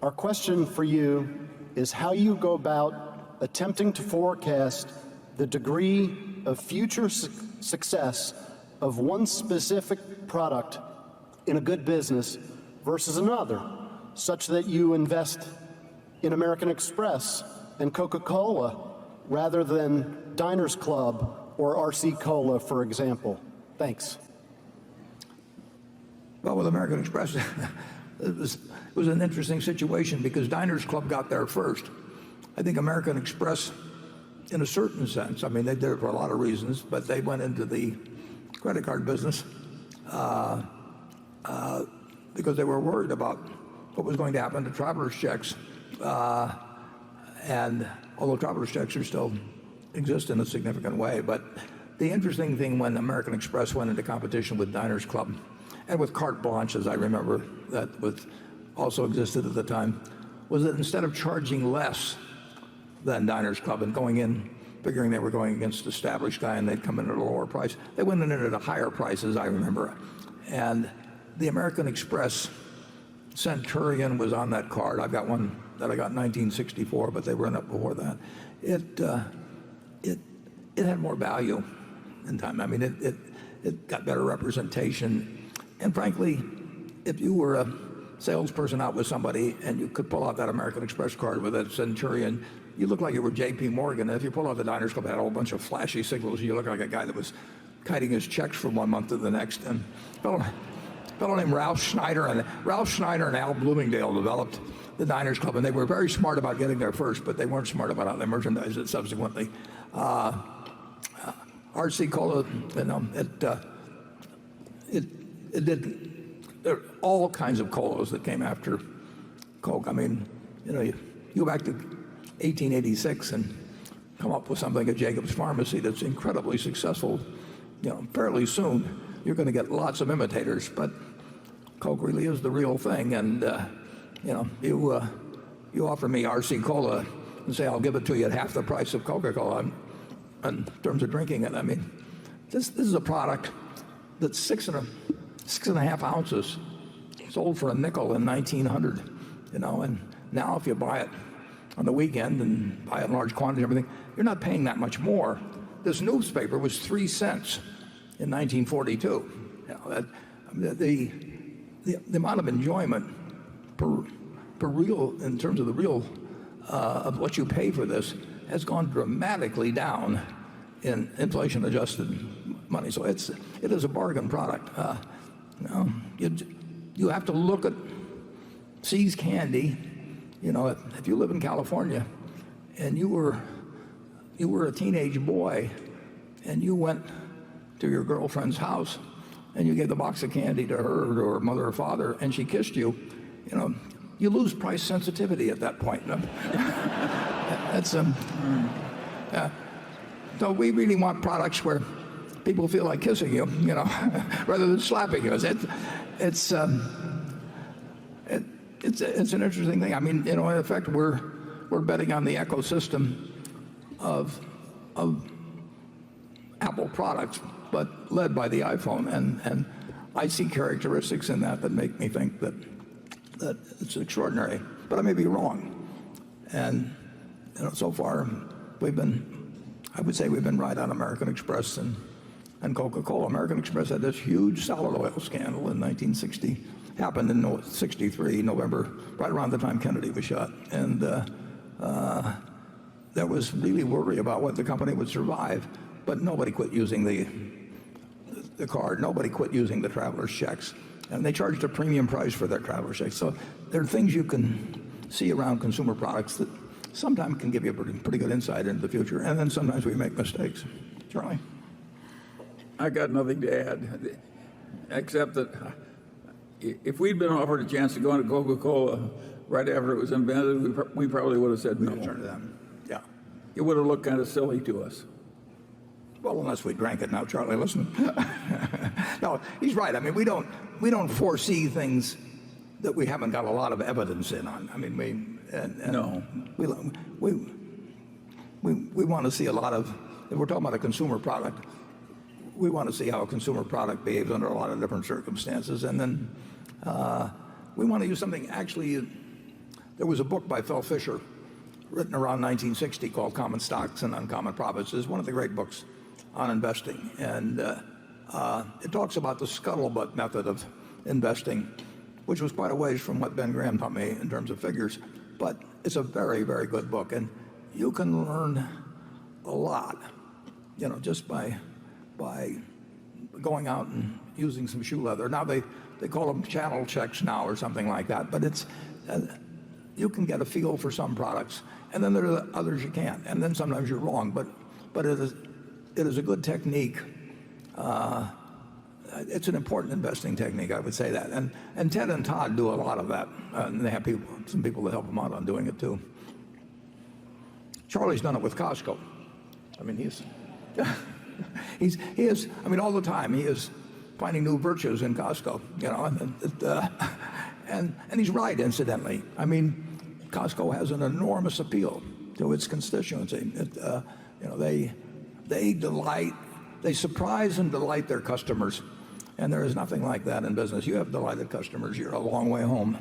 Our question for you is how you go about attempting to forecast the degree of future success of one specific product in a good business versus another, such that you invest in American Express and Coca-Cola rather than Diners Club or RC Cola, for example. Thanks. Well, with American Express, it was an interesting situation because Diners Club got there first. I think American Express, in a certain sense, I mean, they did it for a lot of reasons, but they went into the credit card business because they were worried about what was going to happen to traveler's checks. And although traveler's checks are still exist in a significant way, but the interesting thing when American Express went into competition with Diners Club and with Carte Blanche, as I remember, that was also existed at the time, was that instead of charging less than Diners Club and going in figuring they were going against an established guy and they'd come in at a lower price, they went in at a higher price, as I remember. And the American Express Centurion was on that card. I've got one that I got in 1964, but they ran up before that. It had more value in time. I mean, it got better representation. And frankly, if you were a salesperson out with somebody and you could pull out that American Express card with that Centurion, you look like you were J.P. Morgan. And if you pull out the Diners Club, it had a whole bunch of flashy signals. You look like a guy that was kiting his checks from one month to the next. And a fellow named Ralph Schneider and Al Bloomingdale developed the Diners Club, and they were very smart about getting there first, but they weren't smart about how they merchandised it subsequently. RC Cola, it did. There are all kinds of colas that came after Coke. I mean, you go back to 1886 and come up with something at Jacob's Pharmacy that's incredibly successful. Fairly soon you're going to get lots of imitators, but Coke really is the real thing. And you offer me RC Cola and say I'll give it to you at half the price of Coca-Cola in terms of drinking it. I mean, this is a product that's 6.5 ounces, sold for a nickel in 1900. And now if you buy it on the weekend and buy it in large quantities and everything, you're not paying that much more. This newspaper was 3 cents in 1942. The amount of enjoyment per real, in terms of the real of what you pay for this, has gone dramatically down in inflation-adjusted money. So it is a bargain product. You have to look at See's Candy. If you live in California and you were a teenage boy and you went to your girlfriend's house and you gave the box of candy to her or to her mother or father and she kissed you, you lose price sensitivity at that point. So we really want products where people feel like kissing you, rather than slapping you. It's an interesting thing. I mean, in effect, we're betting on the ecosystem of Apple products, but led by the iPhone. And I see characteristics in that make me think that it's extraordinary. But I may be wrong. And so far, I would say we've been right on American Express and Coca-Cola. American Express had this huge salad oil scandal in 1960. Happened in 63, November, right around the time Kennedy was shot. And there was really worry about whether the company would survive. But nobody quit using the card. Nobody quit using the traveler's checks. And they charged a premium price for their traveler's checks. So there are things you can see around consumer products that sometimes can give you a pretty good insight into the future. And then sometimes we make mistakes. Charlie? I got nothing to add, except that if we'd been offered a chance to go into Coca-Cola right after it was invented, we probably would have said no. Yeah. It would have looked kind of silly to us. Well, unless we drank it now, Charlie, listen. No, he's right. I mean, we don't foresee things that we haven't got a lot of evidence in on. I mean, No. We want to see a lot of, if we're talking about a consumer product, we want to see how a consumer product behaves under a lot of different circumstances. And then we want to use something actually There was a book by Phil Fisher written around 1960 called Common Stocks and Uncommon Profits. It's one of the great books on investing. And it talks about the scuttlebutt method of investing, which was quite a ways from what Ben Graham taught me in terms of figures. But it's a very, very good book. And you can learn a lot, just by going out and using some shoe leather. Now they call them channel checks now or something like that. But it's you can get a feel for some products, and then there are others you can't. And then sometimes you're wrong. But it is a good technique. It's an important investing technique, I would say that. And Ted and Todd do a lot of that. And they have some people that help them out on doing it too. Charlie's done it with Costco. I mean, he is. I mean, all the time he is finding new virtues in Costco. And he's right, incidentally. I mean, Costco has an enormous appeal to its constituency. They surprise and delight their customers, and there is nothing like that in business. You have delighted customers, you're a long way home.